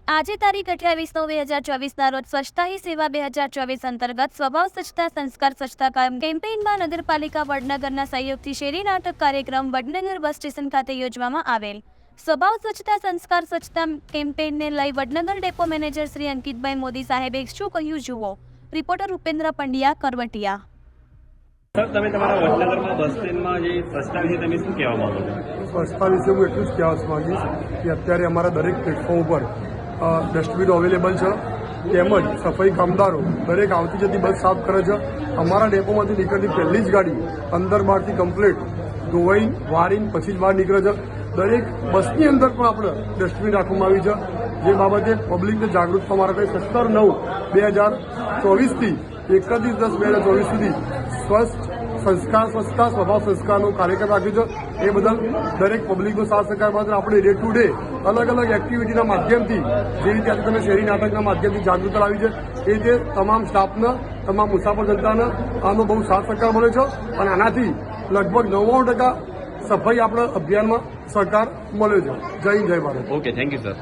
આજે તારીખ 28/9/2024 રોજ સ્વચ્છતા હી સેવા 2024 અંતર્ગત સ્વભાવ સ્વચ્છતા સંસ્કાર સ્વચ્છતા કેમ્પેઇનમાં નગરપાલિકા વડનગરના સહયોગથી શેરી નાટક કાર્યક્રમ વડનગર બસ સ્ટેશન ખાતે યોજવામાં આવેલ. સ્વભાવ સ્વચ્છતા સંસ્કાર સ્વચ્છતા કેમ્પેઇનને લઈ વડનગર ડેપો મેનેજર શ્રી અંકિતભાઈ મોદી સાહેબે શું કહ્યું જુઓ. રિપોર્ટર ઉપેન્દ્ર પંડ્યા, કરવટિયા. સર, તમે તમારા વડનગરમાં બસ સ્ટેન્ડમાં જે સ્વચ્છતા વિશે તમે શું કહેવા માંગો છો? સ્વચ્છતા વિશે હું એટલું જ કહેવા માંગીશ કે અત્યારે અમારા દરેક પ્લેટફોર્મ ઉપર ડસ્ટબિન અવેલેબલ છે, તેમજ સફાઈ કામદારો દરેક આવતી જતી બસ સાફ કરે છે. અમારા ડેપોમાંથી નીકળતી પહેલી જ ગાડી અંદર બહારથી કમ્પ્લીટ ધોવાઈ વારીને પછી જ બહાર નીકળે છે. દરેક બસની અંદર પણ આપણે ડસ્ટબિન રાખવામાં આવી છે, જે બાબતે પબ્લિકને જાગૃત થવા માટે 17/9/2024થી 31/10/2024 સુધી સ્વચ્છ સંસ્કાર સ્વચ્છતા સ્વભાવ સંસ્કારનો કાર્યક્રમ રાખ્યો છે. એ બદલ દરેક પબ્લિકનો સાથ સહકાર માટે આપણે ડે ટુ ડે અલગ અલગ એક્ટિવિટીના માધ્યમથી, જે રીતે આજે તમે શેરી નાટકના માધ્યમથી જાગૃતતા લાવી છે, એ રીતે તમામ સ્ટાફને, તમામ મુસાફર જનતાને આનો બહુ સાથ સહકાર મળે છે અને આનાથી લગભગ 99% સફાઈ આપણા અભિયાનમાં સહકાર મળ્યો છે. જય હિન્દ, જય Bharat. Okay, thank you sir.